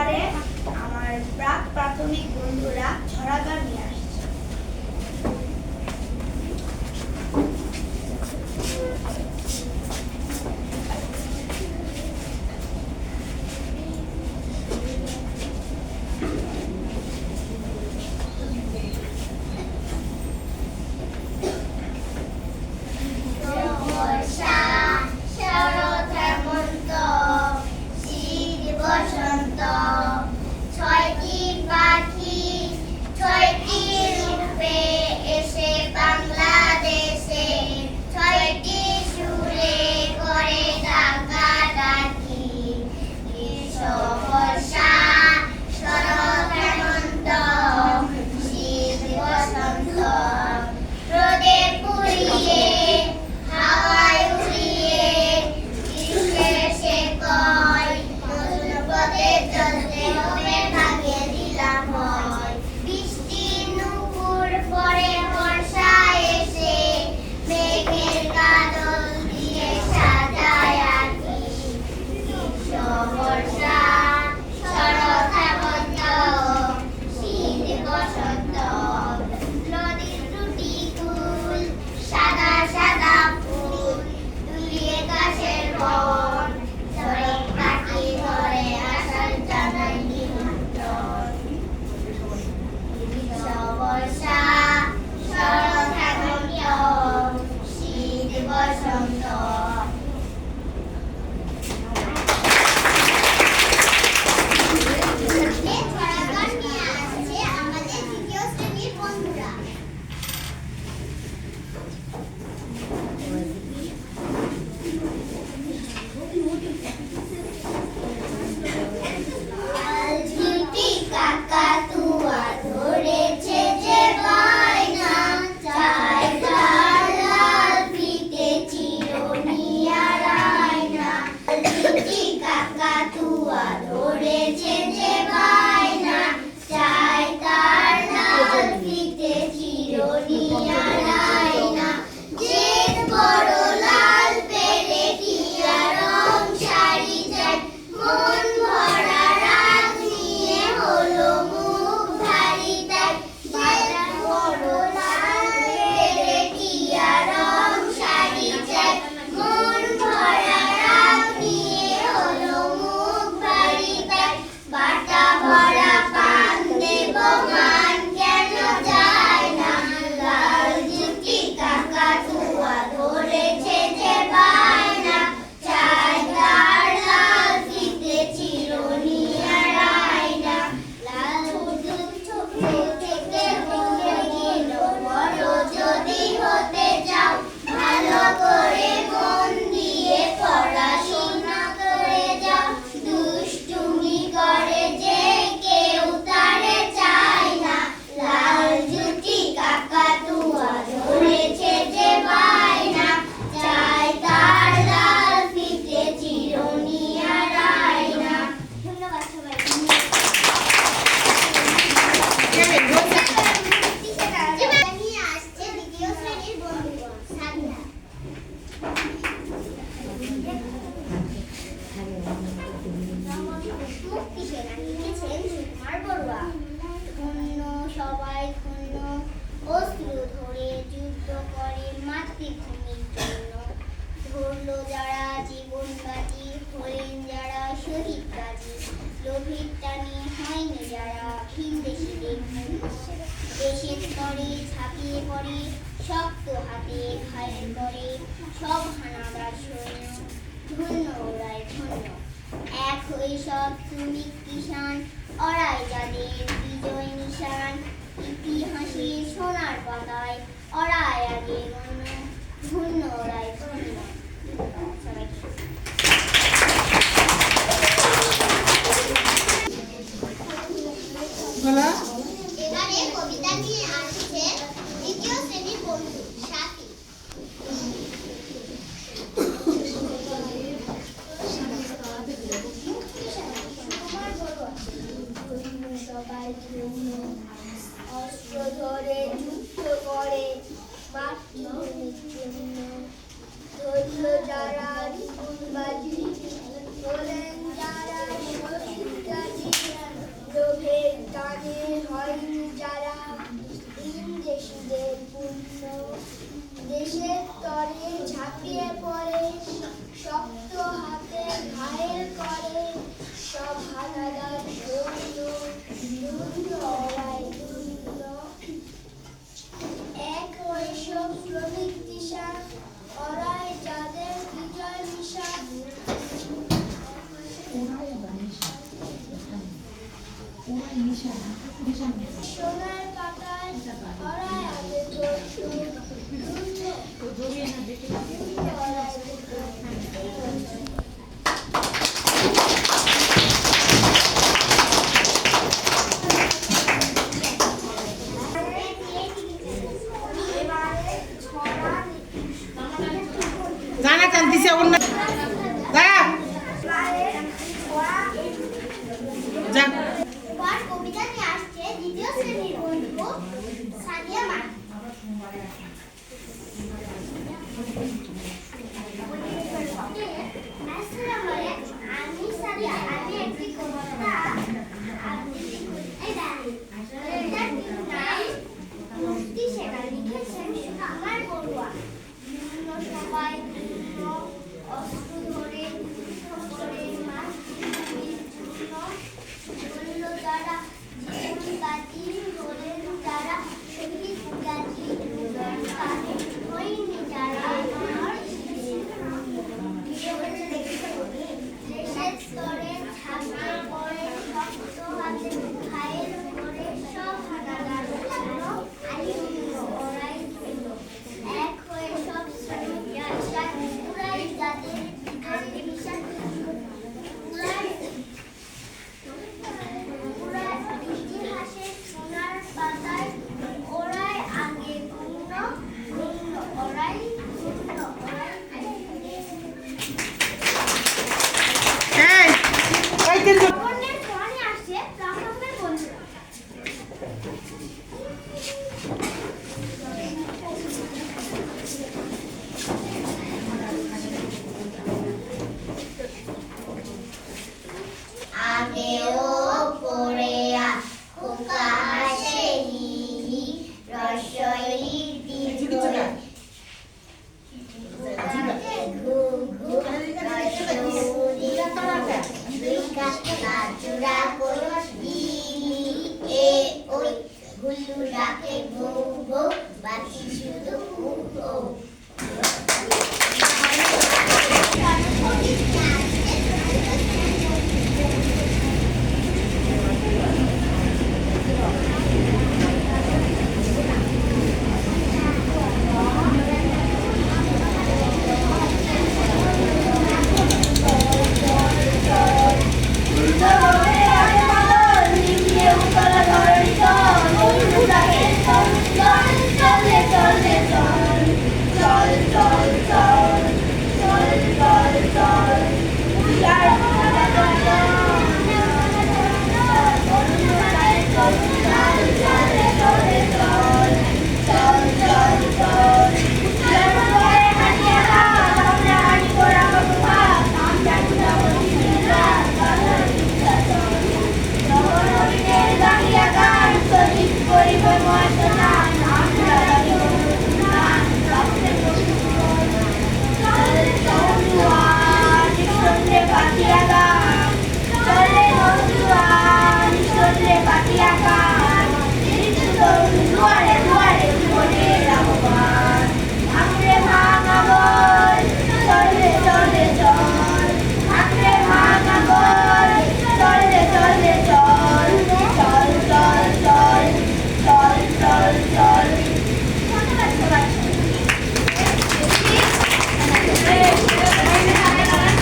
এবারে আমার প্রাক প্রাথমিক বন্ধুরা ছড়া গান নিয়ে আসছে। যারা জীবন বাজি হলেন যারা শহীদ গাজী, লোভের টানে হয়নি যারা ভিন দেশিদের দেশের তরে ঝাঁপিয়ে পড়ে শক্ত হাতে ঘায়েল করে সব হানাদার সৈন্য, ধন্য ওরাই ধন্য। এক হয়ে সব শ্রমিক কিষান অরাই যাদের বিজয় নিশান, ইতিহাসে সোনার পাতায় অরাই আগে গণ্য, ধন্য ওরাই ধন্য। এবারে কবিতা নিয়ে আসছে দ্বিতীয় শ্রেণীর বন্ধু সাথী। সবাই অস্ত্র ধরে যুদ্ধ করে মাতৃভূমির জন্য, ধৈর্য যারা জীবন সোনার পাতায় ওরাই আগে চলতো গানা টানতেছে অন্য দাঁড়া যা এবার কবিতা নিয়ে আসছে দ্বিতীয় শ্রেণীর বন্ধু সাদিয়া মান আসসালামু আলাইকুম আমি সাদিয়া আমি একটি কবিতা আবৃত্তি করতে জানি এটার নাম মুক্তি সেনা লিখেছেন আমার বড়ুয়া বিভিন্ন সবাই বিভিন্ন অস্ত্র ধরে যুদ্ধ করে মাছ বলল যারা জীবন বাজি হলেন যারা শহীদ গাজী হয়নি যারা আমার দেশের স্তরে ছাপিয়ে পড়ে শক্ত হাতে ঘায়েল করে সব হানাদার ওরাই ধরল এক হয়ে সব শ্রমিক পুরাই যাদের ভিতরে বিষাদ ইতিহাসের সোনার পাতায় ওরাই আগে গুণ্য ওরাই এই ওই তিন অন্যের পরে আসছে প্রাথমিক বন্ধুরা আগেও পড়েয়া খোকা হাসে হিহি রসই দিগরে ঘু ঘু রসৌরি চূড়া কই এ ওই গুল্লু ডাকে বউ বউ বাতি